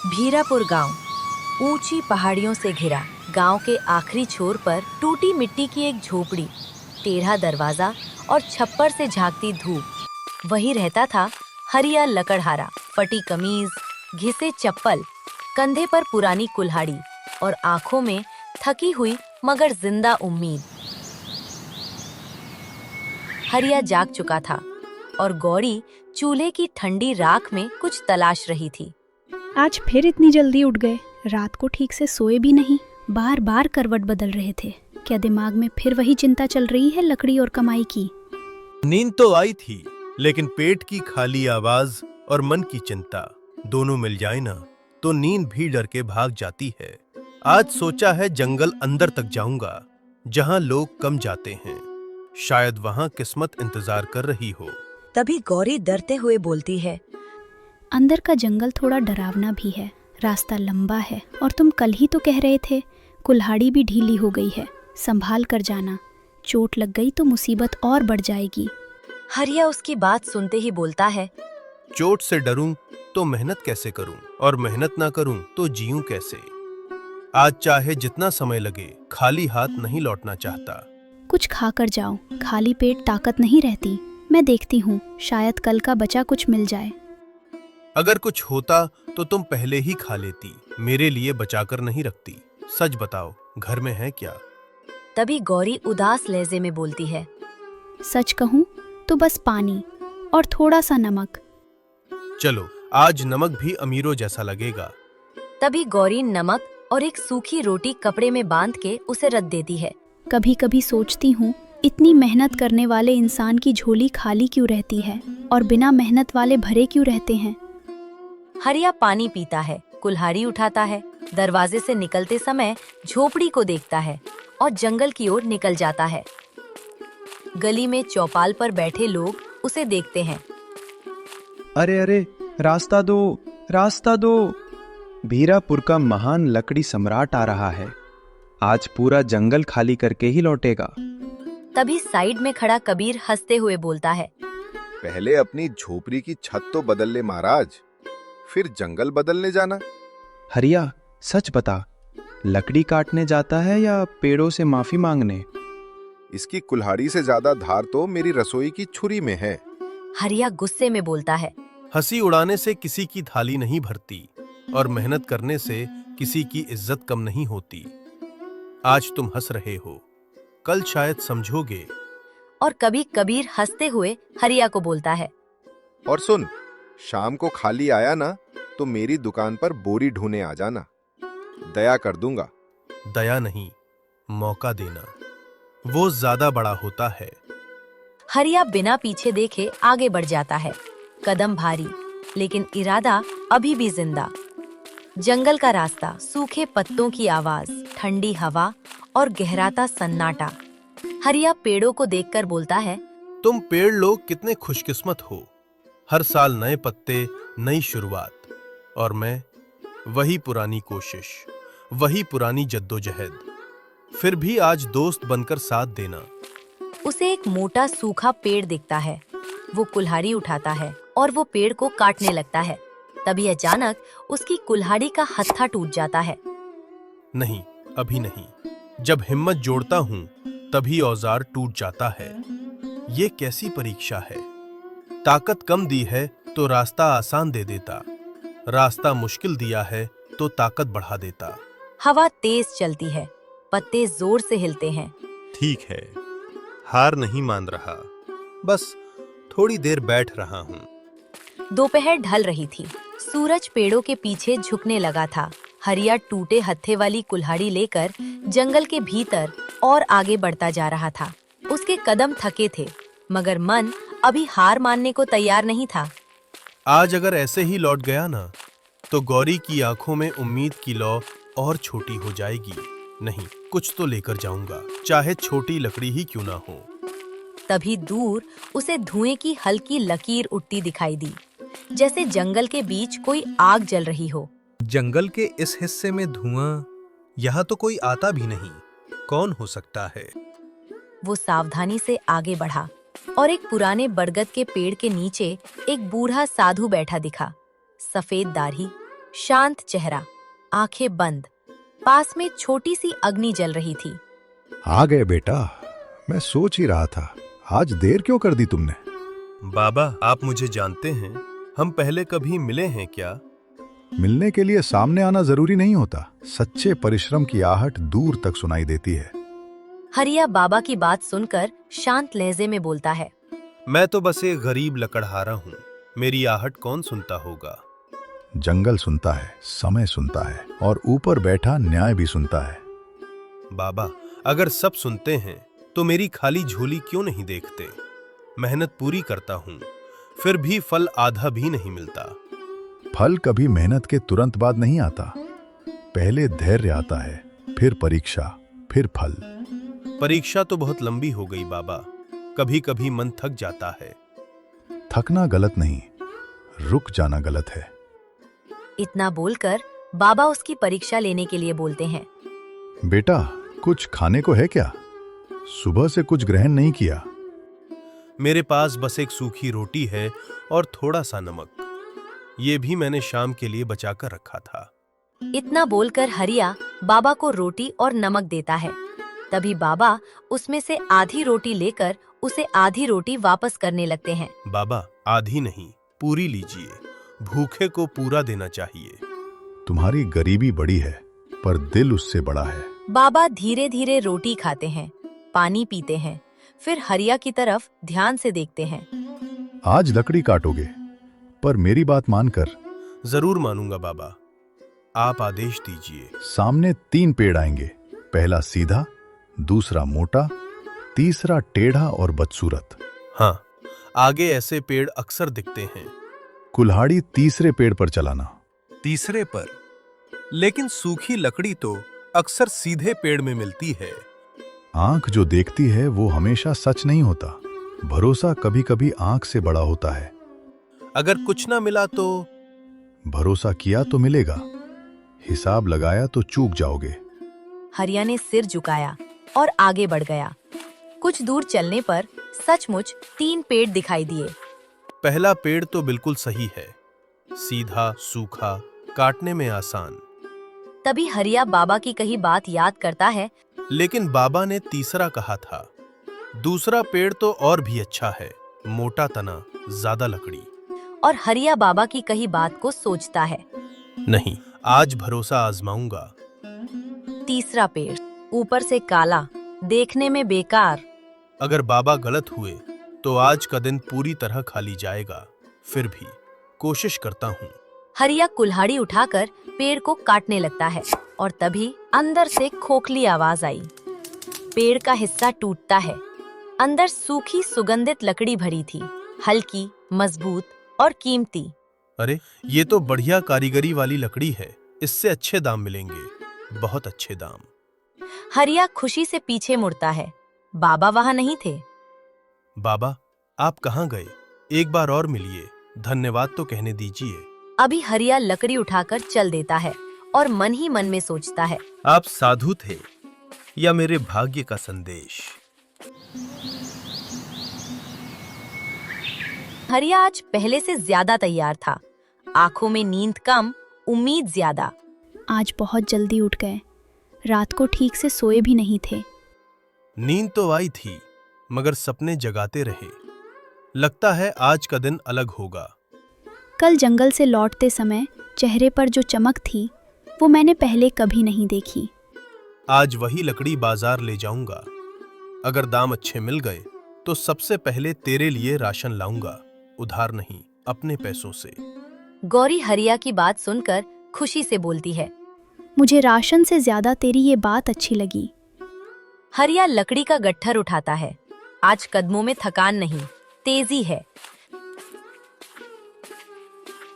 भीरापुर गांव ऊंची पहाड़ियों से घिरा। गांव के आखिरी छोर पर टूटी मिट्टी की एक झोपड़ी, टेढ़ा दरवाजा और छप्पर से झांकती धूप। वही रहता था हरिया लकड़हारा, फटी कमीज, घिसे चप्पल, कंधे पर पुरानी कुल्हाड़ी और आंखों में थकी हुई मगर जिंदा उम्मीद। हरिया जाग चुका था और गौरी चूल्हे की ठंडी राख में कुछ तलाश रही थी। आज फिर इतनी जल्दी उठ गए। रात को ठीक से सोए भी नहीं, बार बार करवट बदल रहे थे। क्या दिमाग में फिर वही चिंता चल रही है लकड़ी और कमाई की? नींद तो आई थी, लेकिन पेट की खाली आवाज और मन की चिंता दोनों मिल जाए ना तो नींद भी डर के भाग जाती है। आज सोचा है जंगल अंदर तक जाऊंगा, जहां लोग कम जाते हैं। शायद वहां किस्मत इंतजार कर रही हो। तभी गौरी डरते हुए बोलती है, अंदर का जंगल थोड़ा डरावना भी है। रास्ता लंबा है और तुम कल ही तो कह रहे थे कुल्हाड़ी भी ढीली हो गई है। संभाल कर जाना, चोट लग गई तो मुसीबत और बढ़ जाएगी। हरिया उसकी बात सुनते ही बोलता है, चोट से डरूं तो मेहनत कैसे करूं, और मेहनत ना करूं तो जीऊं कैसे। आज चाहे जितना समय लगे, खाली हाथ नहीं लौटना चाहता। कुछ खा कर जाओ, खाली पेट ताकत नहीं रहती। मैं देखती हूँ, शायद कल का बचा कुछ मिल जाए। अगर कुछ होता तो तुम पहले ही खा लेती, मेरे लिए बचाकर नहीं रखती। सच बताओ, घर में है क्या? तभी गौरी उदास लहजे में बोलती है, सच कहूँ तो बस पानी और थोड़ा सा नमक। चलो, आज नमक भी अमीरों जैसा लगेगा। तभी गौरी नमक और एक सूखी रोटी कपड़े में बांध के उसे रख देती है। कभी कभी सोचती हूँ, इतनी मेहनत करने वाले इंसान की झोली खाली क्यों रहती है और बिना मेहनत वाले भरे क्यों रहते हैं। हरिया पानी पीता है, कुल्हाड़ी उठाता है, दरवाजे से निकलते समय झोपड़ी को देखता है और जंगल की ओर निकल जाता है। गली में चौपाल पर बैठे लोग उसे देखते हैं। अरे अरे, रास्ता दो, रास्ता दो। भीरापुर का महान लकड़ी सम्राट आ रहा है। आज पूरा जंगल खाली करके ही लौटेगा। तभी साइड में खड़ा कबीर हंसते हुए बोलता है, पहले अपनी झोपड़ी की छत तो बदल ले महाराज, फिर जंगल बदलने जाना। हरिया, सच बता, लकड़ी काटने जाता है या पेड़ों से माफी मांगने? इसकी कुल्हाड़ी से ज्यादा धार तो मेरी रसोई की छुरी में है। हरिया गुस्से में बोलता है, हंसी उड़ाने से किसी की थाली नहीं भरती और मेहनत करने से किसी की इज्जत कम नहीं होती। आज तुम हंस रहे हो, कल शायद समझोगे। और कभी कबीर हंसते हुए हरिया को बोलता है, और सुन, शाम को खाली आया ना तो मेरी दुकान पर बोरी ढूंढने आ जाना, दया कर दूंगा। दया नहीं, मौका देना, वो ज्यादा बड़ा होता है। हरिया बिना पीछे देखे आगे बढ़ जाता है। कदम भारी, लेकिन इरादा अभी भी जिंदा। जंगल का रास्ता, सूखे पत्तों की आवाज, ठंडी हवा और गहराता सन्नाटा। हरिया पेड़ों को देखकर बोलता है, तुम पेड़ लोग कितने खुशकिस्मत हो। हर साल नए पत्ते, नई शुरुआत। और मैं, वही पुरानी कोशिश, वही पुरानी जद्दोजहद। फिर भी आज दोस्त बनकर साथ देना। उसे एक मोटा सूखा पेड़ दिखता है। वो कुल्हाड़ी उठाता है और वो पेड़ को काटने लगता है। तभी अचानक उसकी कुल्हाड़ी का हत्था टूट जाता है। नहीं, अभी नहीं। जब हिम्मत जोड़ता हूँ तभी औजार टूट जाता है। ये कैसी परीक्षा है? ताकत कम दी है तो रास्ता आसान दे देता, रास्ता मुश्किल दिया है तो ताकत बढ़ा देता। हवा तेज चलती है, पत्ते जोर से हिलते हैं। ठीक है, हार नहीं मान रहा, बस थोड़ी देर बैठ रहा हूँ। दोपहर ढल रही थी, सूरज पेड़ों के पीछे झुकने लगा था। हरिया टूटे हत्थे वाली कुल्हाड़ी लेकर जंगल के भीतर और आगे बढ़ता जा रहा था। उसके कदम थके थे, मगर मन अभी हार मानने को तैयार नहीं था। आज अगर ऐसे ही लौट गया ना, तो गौरी की आंखों में उम्मीद की लौ और छोटी हो जाएगी। नहीं, कुछ तो लेकर जाऊंगा, चाहे छोटी लकड़ी ही क्यों ना हो। तभी दूर उसे धुएं की हल्की लकीर उठती दिखाई दी, जैसे जंगल के बीच कोई आग जल रही हो। जंगल के इस हिस्से में धुआं, यहाँ तो कोई आता भी नहीं। कौन हो सकता है? वो सावधानी से आगे बढ़ा और एक पुराने बरगद के पेड़ के नीचे एक बूढ़ा साधु बैठा दिखा। सफेद दाढ़ी, शांत चेहरा, आंखें बंद। पास में छोटी सी अग्नि जल रही थी। आ गए बेटा। मैं सोच ही रहा था, आज देर क्यों कर दी तुमने? बाबा, आप मुझे जानते हैं? हम पहले कभी मिले हैं क्या? मिलने के लिए सामने आना जरूरी नहीं होता। सच्चे परिश्रम की आहट दूर तक सुनाई देती है। हरिया बाबा की बात सुनकर शांत लहजे में बोलता है। मैं तो बस एक गरीब लकड़हारा हूँ। मेरी आहट कौन सुनता होगा? जंगल सुनता है, समय सुनता है, और ऊपर बैठा न्याय भी सुनता है। बाबा, अगर सब सुनते हैं तो मेरी खाली झोली क्यों नहीं देखते? मेहनत पूरी करता हूँ, फिर भी फल आधा भी नहीं मिलता। फल कभी मेहनत के तुरंत बाद नहीं आता। पहले धैर्य आता है, फिर परीक्षा, फिर फल। परीक्षा तो बहुत लंबी हो गई बाबा। कभी कभी मन थक जाता है। थकना गलत नहीं, रुक जाना गलत है। इतना बोलकर बाबा उसकी परीक्षा लेने के लिए बोलते हैं। बेटा, कुछ खाने को है क्या? सुबह से कुछ ग्रहण नहीं किया। मेरे पास बस एक सूखी रोटी है और थोड़ा सा नमक। ये भी मैंने शाम के लिए बचाकर रखा था। इतना बोलकर हरिया बाबा को रोटी और नमक देता है। तभी बाबा उसमें से आधी रोटी लेकर उसे आधी रोटी वापस करने लगते हैं। बाबा, आधी नहीं, पूरी लीजिए। भूखे को पूरा देना चाहिए। तुम्हारी गरीबी बड़ी है, पर दिल उससे बड़ा है। बाबा धीरे धीरे रोटी खाते हैं, पानी पीते हैं, फिर हरिया की तरफ ध्यान से देखते हैं। आज लकड़ी काटोगे, पर मेरी बात मानकर। जरूर मानूंगा बाबा, आप आदेश दीजिए। सामने 3 पेड़ आएंगे। पहला सीधा, दूसरा मोटा, तीसरा टेढ़ा और बदसूरत। हाँ, आगे ऐसे पेड़ अक्सर दिखते हैं। कुल्हाड़ी तीसरे पेड़ पर चलाना। तीसरे पर? लेकिन सूखी लकड़ी तो अक्सर सीधे पेड़ में मिलती है। आंख जो देखती है वो हमेशा सच नहीं होता। भरोसा कभी कभी आंख से बड़ा होता है। अगर कुछ ना मिला तो? भरोसा किया तो मिलेगा, हिसाब लगाया तो चूक जाओगे। हरिया ने सिर झुकाया और आगे बढ़ गया। कुछ दूर चलने पर सचमुच 3 पेड़ दिखाई दिए। पहला पेड़ तो बिल्कुल सही है, सीधा, सूखा, काटने में आसान। तभी हरिया बाबा की कही बात याद करता है। लेकिन बाबा ने तीसरा कहा था। दूसरा पेड़ तो और भी अच्छा है, मोटा तना, ज्यादा लकड़ी। और हरिया बाबा की कही बात को सोचता है। नहीं, आज भरोसा आजमाऊंगा। तीसरा पेड़, ऊपर से काला, देखने में बेकार। अगर बाबा गलत हुए तो आज का दिन पूरी तरह खाली जाएगा। फिर भी कोशिश करता हूँ। हरिया कुल्हाड़ी उठाकर पेड़ को काटने लगता है और तभी अंदर से खोखली आवाज आई। पेड़ का हिस्सा टूटता है। अंदर सूखी सुगंधित लकड़ी भरी थी, हल्की, मजबूत और कीमती। अरे, ये तो बढ़िया कारीगरी वाली लकड़ी है। इससे अच्छे दाम मिलेंगे, बहुत अच्छे दाम। हरिया खुशी से पीछे मुड़ता है। बाबा वहां नहीं थे। बाबा, आप कहाँ गए? एक बार और मिलिए, धन्यवाद तो कहने दीजिए। अभी हरिया लकड़ी उठाकर चल देता है और मन ही मन में सोचता है, आप साधु थे या मेरे भाग्य का संदेश। हरिया आज पहले से ज्यादा तैयार था। आंखों में नींद कम, उम्मीद ज्यादा। आज बहुत जल्दी उठ गए। रात को ठीक से सोए भी नहीं थे। नींद तो आई थी, मगर सपने जगाते रहे। लगता है आज का दिन अलग होगा। कल जंगल से लौटते समय चेहरे पर जो चमक थी वो मैंने पहले कभी नहीं देखी। आज वही लकड़ी बाजार ले जाऊंगा। अगर दाम अच्छे मिल गए तो सबसे पहले तेरे लिए राशन लाऊंगा, उधार नहीं, अपने पैसों से। गौरी हरिया की बात सुनकर खुशी से बोलती है। मुझे राशन से ज्यादा तेरी ये बात अच्छी लगी। हरिया लकड़ी का गट्ठर उठाता है। आज कदमों में थकान नहीं, तेजी है।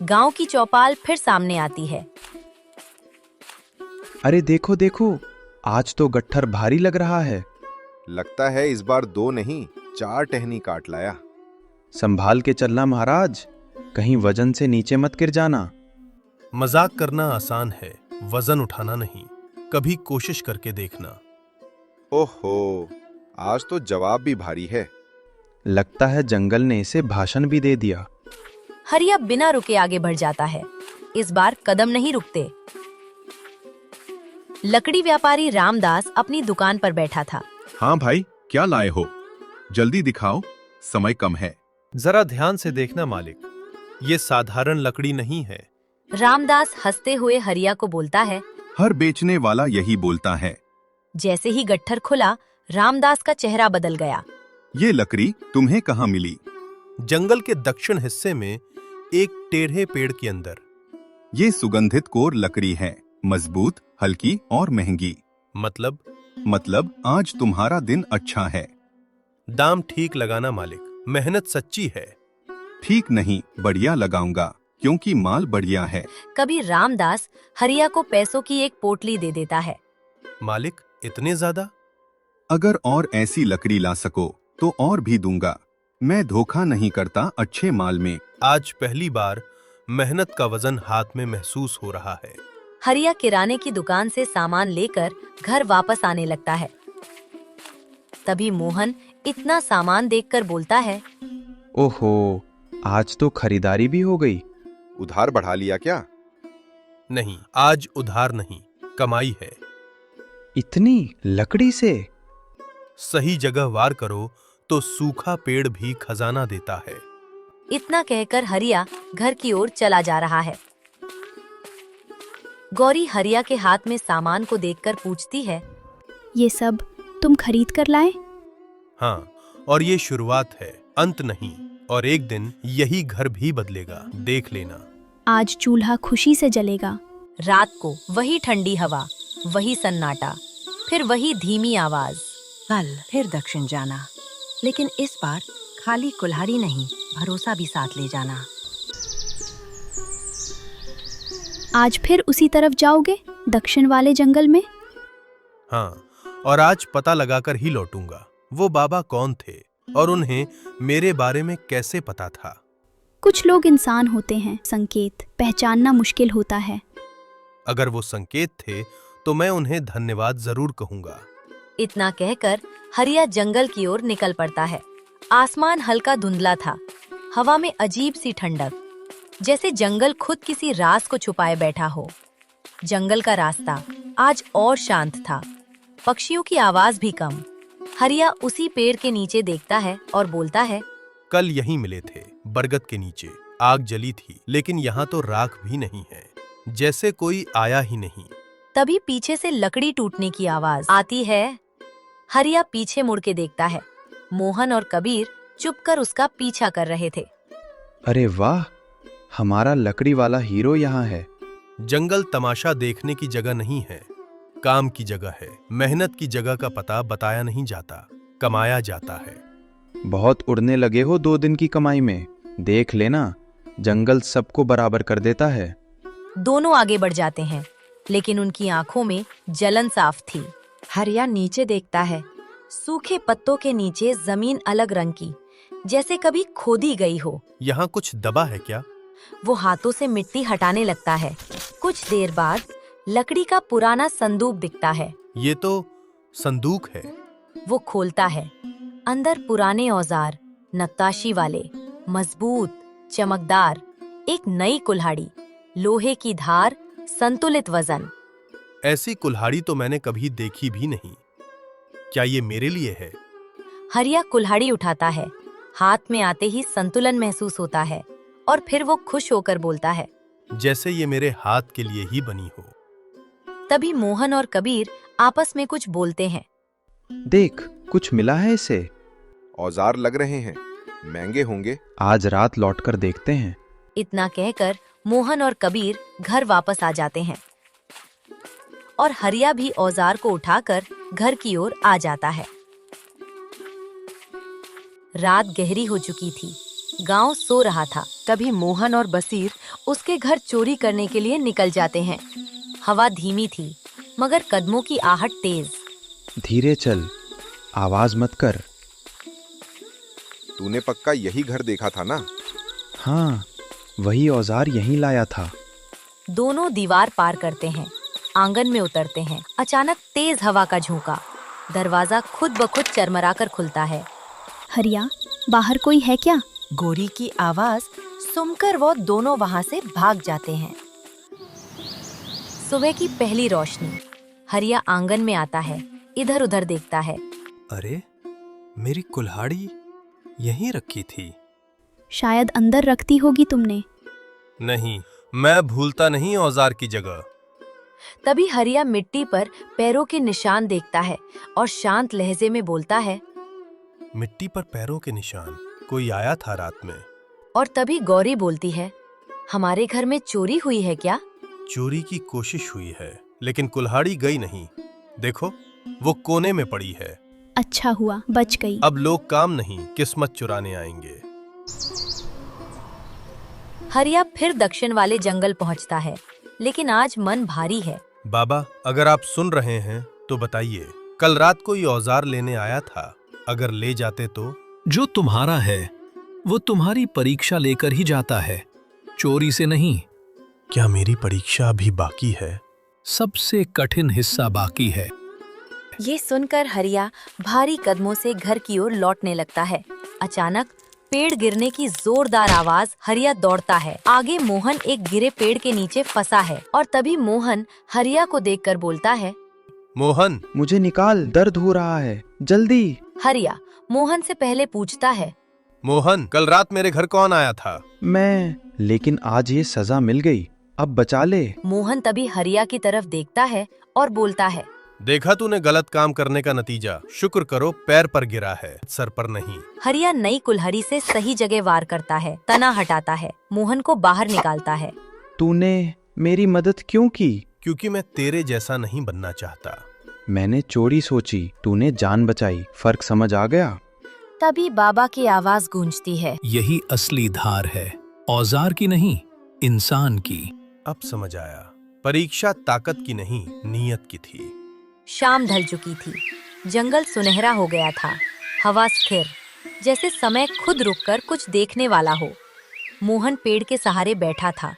गांव की चौपाल फिर सामने आती है। अरे देखो देखो, आज तो गट्ठर भारी लग रहा है। लगता है इस बार 2 नहीं 4 टहनी काट लाया। संभाल के चलना महाराज, कहीं वजन से नीचे मत गिर जाना। मजाक करना आसान है, वजन उठाना नहीं। कभी कोशिश करके देखना। ओहो, आज तो जवाब भी भारी है। लगता है जंगल ने इसे भाषण भी दे दिया। हरिया बिना रुके आगे बढ़ जाता है। इस बार कदम नहीं रुकते। लकड़ी व्यापारी रामदास अपनी दुकान पर बैठा था। हाँ भाई, क्या लाए हो? जल्दी दिखाओ, समय कम है। जरा ध्यान से देखना मालिक, ये साधारण लकड़ी नहीं है। रामदास हंसते हुए हरिया को बोलता है। हर बेचने वाला यही बोलता है। जैसे ही गट्ठर खुला, रामदास का चेहरा बदल गया। ये लकड़ी तुम्हें कहाँ मिली? जंगल के दक्षिण हिस्से में एक टेढ़े पेड़ के अंदर। ये सुगंधित कोर लकड़ी है, मजबूत, हल्की और महंगी। मतलब आज तुम्हारा दिन अच्छा है। दाम ठीक लगाना मालिक, मेहनत सच्ची है। ठीक नहीं, बढ़िया लगाऊंगा, क्योंकि माल बढ़िया है। कभी रामदास हरिया को पैसों की एक पोटली दे देता है। मालिक, इतने ज्यादा? अगर और ऐसी लकड़ी ला सको तो और भी दूंगा। मैं धोखा नहीं करता अच्छे माल में। आज पहली बार मेहनत का वजन हाथ में महसूस हो रहा है। हरिया किराने की दुकान से सामान लेकर घर वापस आने लगता है। तभी मोहन इतना सामान देखकर बोलता है। ओहो, आज तो खरीदारी भी हो गई। उधार बढ़ा लिया क्या? नहीं, आज उधार नहीं, कमाई है। इतनी लकड़ी से? सही जगह वार करो तो सूखा पेड़ भी खजाना देता है। इतना कहकर हरिया घर की ओर चला जा रहा है। गौरी हरिया के हाथ में सामान को देखकर पूछती है। ये सब तुम खरीद कर लाए? हाँ, और ये शुरुआत है, अंत नहीं। और एक दिन यही घर भी बदलेगा, देख लेना। आज चूल्हा खुशी से जलेगा। रात को वही ठंडी हवा, वही सन्नाटा, फिर वही धीमी आवाज। कल फिर दक्षिण जाना, लेकिन इस बार खाली कुल्हाड़ी नहीं, भरोसा भी साथ ले जाना। आज फिर उसी तरफ जाओगे, दक्षिण वाले जंगल में? हाँ, और आज पता लगाकर ही लौटूंगा वो बाबा कौन थे और उन्हें मेरे बारे में कैसे पता था। कुछ लोग इंसान होते हैं, संकेत पहचानना मुश्किल होता है। अगर वो संकेत थे तो मैं उन्हें धन्यवाद जरूर कहूंगा। इतना कहकर हरिया जंगल की ओर निकल पड़ता है। आसमान हल्का धुंधला था, हवा में अजीब सी ठंडक, जैसे जंगल खुद किसी राज को छुपाए बैठा हो। जंगल का रास्ता आज और शांत था, पक्षियों की आवाज भी कम। हरिया उसी पेड़ के नीचे देखता है और बोलता है। कल यहीं मिले थे, बरगद के नीचे। आग जली थी, लेकिन यहाँ तो राख भी नहीं है, जैसे कोई आया ही नहीं। तभी पीछे से लकड़ी टूटने की आवाज आती है। हरिया पीछे मुड़ के देखता है। मोहन और कबीर चुपकर उसका पीछा कर रहे थे। अरे वाह, हमारा लकड़ी वाला हीरो यहाँ है। जंगल तमाशा देखने की जगह नहीं है, काम की जगह है। मेहनत की जगह का पता बताया नहीं जाता, कमाया जाता है। बहुत उड़ने लगे हो 2 दिन की कमाई में। देख लेना, जंगल सबको बराबर कर देता है। दोनों आगे बढ़ जाते हैं, लेकिन उनकी आंखों में जलन साफ थी। हरिया नीचे देखता है। सूखे पत्तों के नीचे जमीन अलग रंग की, जैसे कभी खोदी गई हो। यहाँ कुछ दबा है क्या? वो हाथों से मिट्टी हटाने लगता है। कुछ देर बाद लकड़ी का पुराना संदूक दिखता है। ये तो संदूक है। वो खोलता है। अंदर पुराने औजार, नक्काशी वाले, मजबूत, चमकदार, एक नई कुल्हाड़ी, लोहे की धार, संतुलित वजन। ऐसी कुल्हाड़ी तो मैंने कभी देखी भी नहीं। क्या ये मेरे लिए है? हरिया कुल्हाड़ी उठाता है। हाथ में आते ही संतुलन महसूस होता है और फिर वो खुश होकर बोलता है, जैसे ये मेरे हाथ के लिए ही बनी हो। तभी मोहन और कबीर आपस में कुछ बोलते हैं। देख, कुछ मिला है इसे। औजार लग रहे हैं, महंगे होंगे। आज रात लौटकर देखते हैं। इतना कहकर मोहन और कबीर घर वापस आ जाते हैं और हरिया भी औजार को उठाकर घर की ओर आ जाता है। रात गहरी हो चुकी थी, गांव सो रहा था। तभी मोहन और बसीर उसके घर चोरी करने के लिए निकल जाते हैं। हवा धीमी थी, मगर कदमों की आहट तेज। धीरे चल, आवाज मत कर। तूने पक्का यही घर देखा था ना? हाँ, वही औजार यहीं लाया था। दोनों दीवार पार करते हैं, आंगन में उतरते हैं। अचानक तेज हवा का झोंका, दरवाजा खुद ब खुद चरमराकर खुलता है। हरिया, बाहर कोई है क्या? गौरी की आवाज सुनकर वो दोनों वहां से भाग जाते हैं। सुबह की पहली रोशनी। हरिया आंगन में आता है, इधर उधर देखता है। अरे, मेरी कुल्हाड़ी यहीं रखी थी। शायद अंदर रखती होगी तुमने। नहीं, मैं भूलता नहीं औजार की जगह। तभी हरिया मिट्टी पर पैरों के निशान देखता है और शांत लहजे में बोलता है, मिट्टी पर पैरों के निशान, कोई आया था रात में। और तभी गौरी बोलती है, हमारे घर में चोरी हुई है क्या? चोरी की कोशिश हुई है, लेकिन कुल्हाड़ी गई नहीं। देखो, वो कोने में पड़ी है। अच्छा हुआ, बच गई। अब लोग काम नहीं, किस्मत चुराने आएंगे। हरिया फिर दक्षिण वाले जंगल पहुंचता है, लेकिन आज मन भारी है। बाबा, अगर आप सुन रहे हैं तो बताइए, कल रात कोई औजार लेने आया था, अगर ले जाते तो? जो तुम्हारा है वो तुम्हारी परीक्षा लेकर ही जाता है, चोरी से नहीं। क्या मेरी परीक्षा अभी बाकी है? सबसे कठिन हिस्सा बाकी है। ये सुनकर हरिया भारी कदमों से घर की ओर लौटने लगता है। अचानक पेड़ गिरने की जोरदार आवाज। हरिया दौड़ता है। आगे मोहन एक गिरे पेड़ के नीचे फंसा है और तभी मोहन हरिया को देखकर बोलता है, मोहन, मुझे निकाल, दर्द हो रहा है, जल्दी। हरिया मोहन से पहले पूछता है, मोहन, कल रात मेरे घर कौन आया था? मैं, लेकिन आज ये सजा मिल गई, अब बचा ले। मोहन तभी हरिया की तरफ देखता है और बोलता है, देखा तूने गलत काम करने का नतीजा। शुक्र करो पैर पर गिरा है, सर पर नहीं। हरिया नई कुल्हाड़ी से सही जगह वार करता है, तना हटाता है, मोहन को बाहर निकालता है। तूने मेरी मदद क्यों की? क्योंकि मैं तेरे जैसा नहीं बनना चाहता। मैंने चोरी सोची, तूने जान बचाई, फर्क समझ आ गया? तभी बाबा की आवाज गूंजती है, यही असली धार है, औजार की नहीं, इंसान की। अब समझ आया, परीक्षा ताकत की नहीं, नीयत की थी। शाम ढल चुकी थी, जंगल सुनहरा हो गया था, हवा स्थिर, जैसे समय खुद रुककर कुछ देखने वाला हो। मोहन पेड़ के सहारे बैठा था,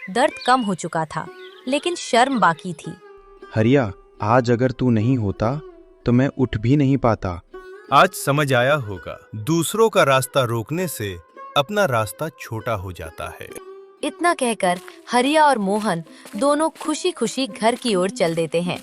दर्द कम हो चुका था, लेकिन शर्म बाकी थी। हरिया, आज अगर तू नहीं होता तो मैं उठ भी नहीं पाता। आज समझ आया होगा, दूसरों का रास्ता रोकने से अपना रास्ता छोटा हो जाता है। इतना कहकर हरिया और मोहन दोनों खुशी खुशी घर की ओर चल देते हैं।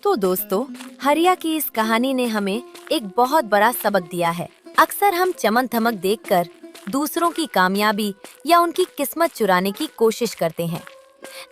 तो दोस्तों, हरिया की इस कहानी ने हमें एक बहुत बड़ा सबक दिया है। अक्सर हम चमक धमक देखकर दूसरों की कामयाबी या उनकी किस्मत चुराने की कोशिश करते हैं,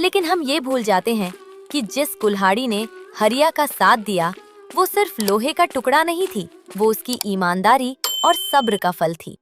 लेकिन हम ये भूल जाते हैं कि जिस कुल्हाड़ी ने हरिया का साथ दिया, वो सिर्फ लोहे का टुकड़ा नहीं थी, वो उसकी ईमानदारी और सब्र का फल थी।